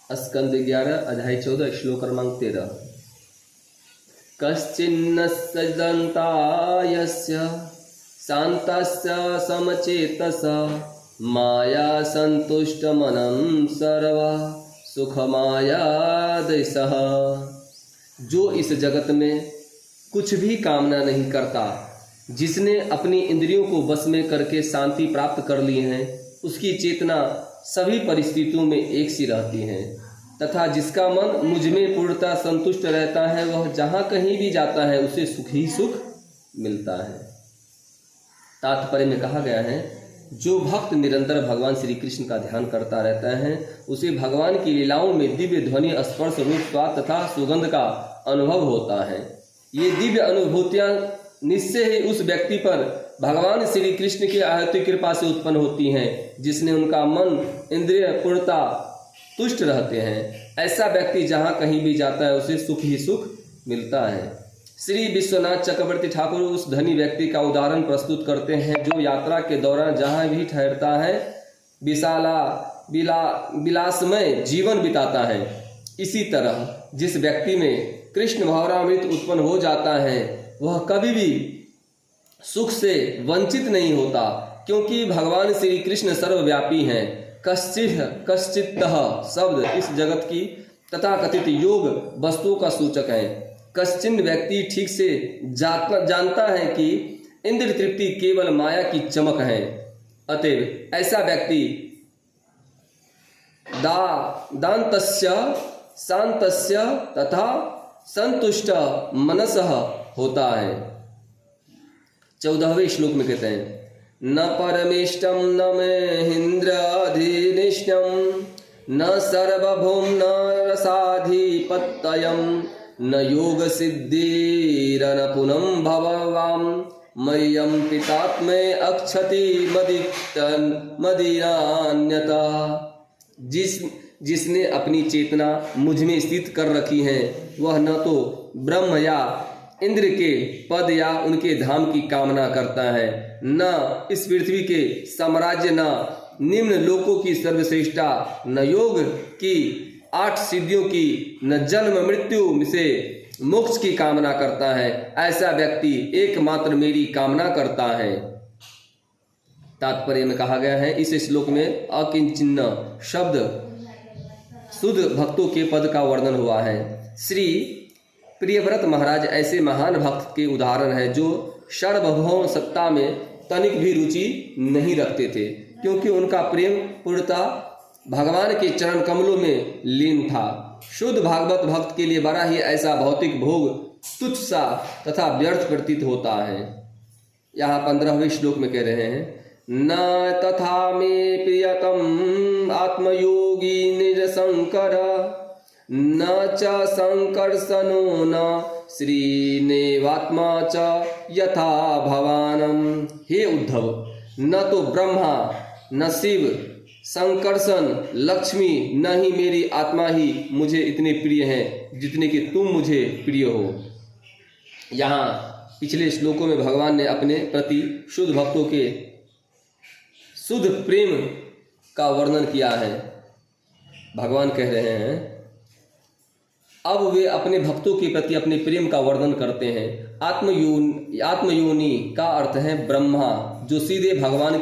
स्कंद 11 अध्याय 14 श्लोक क्रमांक 13। कश्चिन्न सजन्ता यस्य शान्तस्य समचेतस माया संतुष्टमनं सर्वा सुखमायादेशः। जो इस जगत में कुछ भी कामना नहीं करता, जिसने अपनी इंद्रियों को वश में करके शांति प्राप्त कर ली है, उसकी चेतना सभी परिस्थितियों में एक सी रहती है, तथा जिसका मन मुझ में पूर्णतः संतुष्ट रहता है, वह जहाँ कहीं भी जाता है उसे सुख ही सुख मिलता है। तात्पर्य में कहा गया है, जो भक्त निरंतर भगवान श्री कृष्ण का ध्यान करता रहता है, उसे भगवान की लीलाओं में दिव्य ध्वनि, स्पर्श, रूप, स्वाद तथा सुगंध का अनुभव होता है। ये दिव्य अनुभूतियाँ निश्चय ही उस व्यक्ति पर भगवान श्री कृष्ण की अहैतुक कृपा से उत्पन्न होती हैं, जिसने उनका मन इंद्रिय पूर्णता तुष्ट रहते हैं। ऐसा व्यक्ति जहाँ कहीं भी जाता है उसे सुख ही सुख मिलता है। श्री विश्वनाथ चक्रवर्ती ठाकुर उस धनी व्यक्ति का उदाहरण प्रस्तुत करते हैं, जो यात्रा के दौरान जहाँ भी ठहरता है विलासमय जीवन बिताता है। इसी तरह जिस व्यक्ति में कृष्ण भावनामृत उत्पन्न हो जाता है, वह कभी भी सुख से वंचित नहीं होता, क्योंकि भगवान श्री कृष्ण सर्वव्यापी हैं। कश्चित्तः शब्द इस जगत की तथाकथित योग वस्तुओं का सूचक है। कश्चिन व्यक्ति ठीक से जानता है कि इंद्रिय तृप्ति केवल माया की चमक है। अतएव ऐसा व्यक्ति दान्तस्य शान्तस्य तथा संतुष्ट मनसः होता है। 14वें श्लोक में कहते हैं, न परमेष्टम न महेन्द्राधिनिष्टम न सर्वभौम न रसाधिपत्यम न योग सिद्धिरन पुनम भववाम मह्यम पितात्मे अक्षति मदिरान्यता। जिसने अपनी चेतना मुझ में स्थित कर रखी है, वह न तो ब्रह्म या इंद्र के पद या उनके धाम की कामना करता है, न इस पृथ्वी के साम्राज्य, न निम्न लोकों की सर्वश्रेष्ठता, न योग की 8 सिद्धियों की, न जन्म मृत्यु से मोक्ष की कामना करता है। ऐसा व्यक्ति एकमात्र मेरी कामना करता है। तात्पर्य में कहा गया है, इस श्लोक में अकिंचिन्न शब्द शुद्ध भक्तों के पद का वर्णन हुआ है। श्री प्रियव्रत महाराज ऐसे महान भक्त के उदाहरण हैं, जो सार्वभौम सत्ता में तनिक भी रुचि नहीं रखते थे, क्योंकि उनका प्रेम पूर्णतः भगवान के चरण कमलों में लीन था। शुद्ध भागवत भक्त के लिए बड़ा ही ऐसा भौतिक भोग तुच्छ सा तथा व्यर्थ प्रतीत होता है। यहाँ 15वें श्लोक में कह रहे हैं, न तथा मे प्रियतम आत्मयोगी निज शंकर न च संकर्षणो न श्रीनेवात्मा च यथा भवानम। हे उद्धव, न तो ब्रह्मा न शिव संकर्षण लक्ष्मी न ही मेरी आत्मा ही मुझे इतने प्रिय हैं जितने कि तुम मुझे प्रिय हो। यहाँ पिछले श्लोकों में भगवान ने अपने प्रति शुद्ध भक्तों के शुद्ध प्रेम का वर्णन किया है। भगवान कह रहे हैं, अब वे अपने भक्तों के प्रति अपने प्रेम का वर्णन करते हैं। आत्मयोनि का अर्थ है ब्रह्मा, जो सीधे भगवान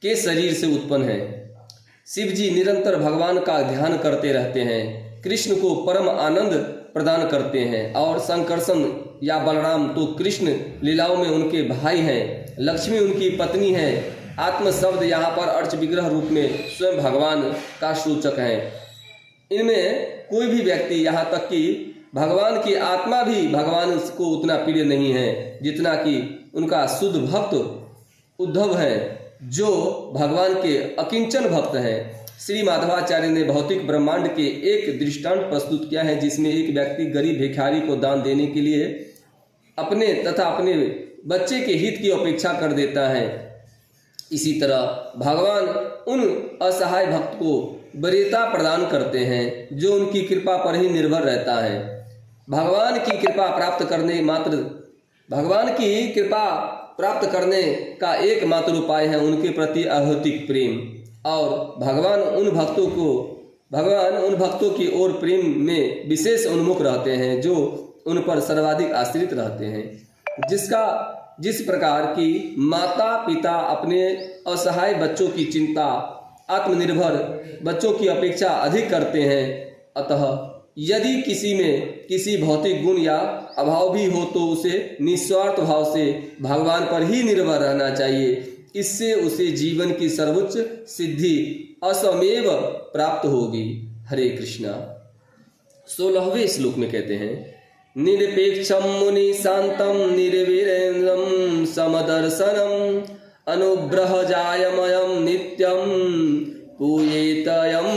के शरीर से उत्पन्न है। शिव जी निरंतर भगवान का ध्यान करते रहते हैं, कृष्ण को परम आनंद प्रदान करते हैं। और संकर्षण या बलराम तो कृष्ण लीलाओं में उनके भाई हैं, लक्ष्मी उनकी पत्नी है। आत्म शब्द यहाँ पर अर्च विग्रह रूप में स्वयं भगवान का सूचक है। इनमें कोई भी व्यक्ति, यहाँ तक कि भगवान की आत्मा भी भगवान को उतना प्रिय नहीं है जितना कि उनका शुद्ध भक्त उद्धव है, जो भगवान के अकिंचन भक्त हैं। श्री माधवाचार्य ने भौतिक ब्रह्मांड के एक दृष्टांत प्रस्तुत किया है, जिसमें एक व्यक्ति गरीब भिखारी को दान देने के लिए अपने तथा अपने बच्चे के हित की अपेक्षा कर देता है। इसी तरह भगवान उन असहाय भक्त को वरीयता प्रदान करते हैं, जो उनकी कृपा पर ही निर्भर रहता है। भगवान की कृपा प्राप्त करने का एकमात्र उपाय है उनके प्रति अहैतुक प्रेम। और भगवान उन भक्तों की ओर प्रेम में विशेष उन्मुख रहते हैं जो उन पर सर्वाधिक आश्रित रहते हैं। जिस प्रकार की माता पिता अपने असहाय बच्चों की चिंता आत्मनिर्भर बच्चों की अपेक्षा अधिक करते हैं, अतः यदि किसी में किसी भौतिक गुण या अभाव भी हो तो उसे निस्वार्थ भाव से भगवान पर ही निर्भर रहना चाहिए। इससे उसे जीवन की सर्वोच्च सिद्धि असमेव प्राप्त होगी। हरे कृष्णा। 16वें श्लोक में कहते हैं, निरपेक्षम मुनि शांतम निर्वीरेन्द्रम समदर्शनम अनुग्रह जायमयम नित्यम पूयेतयम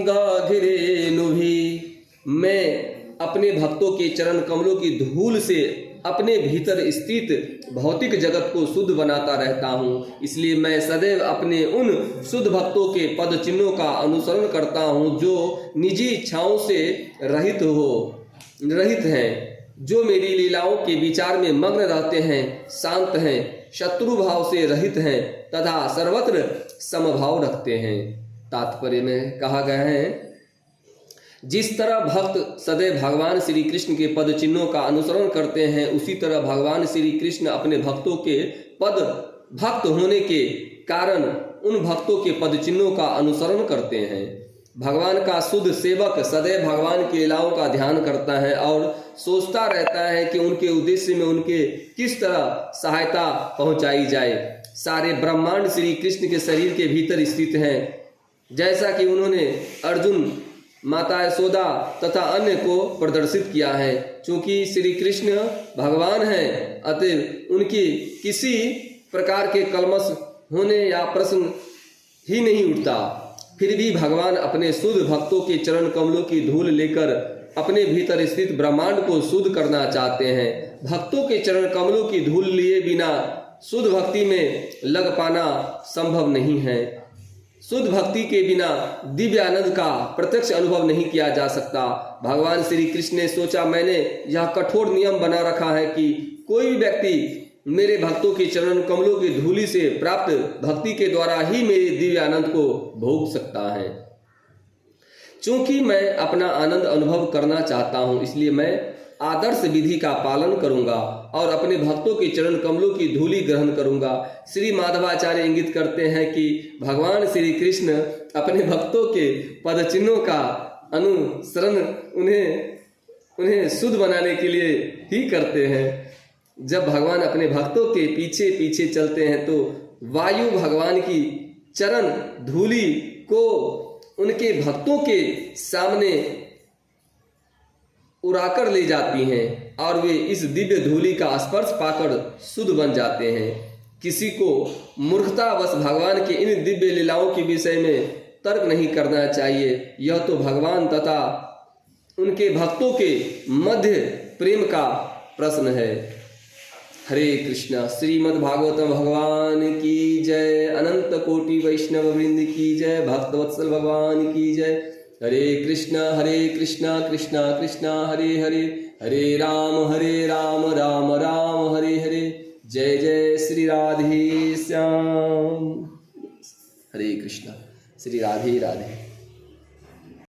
गहिरेनुभि। मैं अपने भक्तों के चरण कमलों की धूल से अपने भीतर स्थित भौतिक जगत को शुद्ध बनाता रहता हूँ, इसलिए मैं सदैव अपने उन शुद्ध भक्तों के पद चिन्हों का अनुसरण करता हूँ जो निजी इच्छाओं से रहित हैं, जो मेरी लीलाओं के विचार में मग्न रहते हैं, शांत हैं, शत्रु भाव से रहित हैं तथा सर्वत्र समभाव रखते हैं। तात्पर्य में कहा गया है, जिस तरह भक्त सदैव भगवान श्री कृष्ण के पद चिन्हों का अनुसरण करते हैं, उसी तरह भगवान श्री कृष्ण अपने भक्तों के भक्त होने के कारण उन भक्तों के पद चिन्हों का अनुसरण करते हैं। भगवान का शुद्ध सेवक सदैव भगवान की लीलाओं का ध्यान करता है और सोचता रहता है कि उनके उद्देश्य में उनके किस तरह सहायता पहुंचाई जाए। सारे ब्रह्मांड श्री कृष्ण के शरीर के भीतर स्थित हैं, जैसा कि उन्होंने अर्जुन, माता यशोदा तथा अन्य को प्रदर्शित किया है। चूंकि श्री कृष्ण भगवान हैं, अतः उनकी किसी प्रकार के कलमश होने या प्रश्न ही नहीं उठता। फिर भी भगवान अपने शुद्ध भक्तों के चरण कमलों की धूल लेकर अपने भीतर स्थित ब्रह्मांड को शुद्ध करना चाहते हैं। भक्तों के चरण कमलों की धूल लिए बिना शुद्ध भक्ति में लग पाना संभव नहीं है। शुद्ध भक्ति के बिना दिव्य आनंद का प्रत्यक्ष अनुभव नहीं किया जा सकता। भगवान श्री कृष्ण ने सोचा, मैंने यह कठोर नियम बना रखा है कि कोई भी व्यक्ति मेरे भक्तों के चरण कमलों की धूलि से प्राप्त भक्ति के द्वारा ही मेरे दिव्य आनंद को भोग सकता है। चूंकि मैं अपना आनंद अनुभव करना चाहता हूँ, इसलिए मैं आदर्श विधि का पालन करूंगा और अपने भक्तों के चरण कमलों की धूलि ग्रहण करूंगा। श्री माधवाचार्य इंगित करते हैं कि भगवान श्री कृष्ण अपने भक्तों के पद चिन्हों का अनुसरण उन्हें शुद्ध बनाने के लिए ही करते हैं। जब भगवान अपने भक्तों के पीछे पीछे चलते हैं तो वायु भगवान की चरण धूलि को उनके भक्तों के सामने उड़ाकर ले जाती हैं और वे इस दिव्य धूलि का स्पर्श पाकर शुद्ध बन जाते हैं। किसी को मूर्खतावश भगवान के इन दिव्य लीलाओं के विषय में तर्क नहीं करना चाहिए। यह तो भगवान तथा उनके भक्तों के मध्य प्रेम का प्रश्न है। हरे कृष्णा। श्रीमद् भागवतम भगवान की जय। अनंत कोटि वैष्णव वृंद की जय। भक्तवत्सल भगवान की जय। हरे कृष्णा कृष्णा कृष्णा हरे हरे, हरे राम राम राम हरे हरे। जय जय श्री राधे श्याम। हरे कृष्णा। श्री राधे राधे।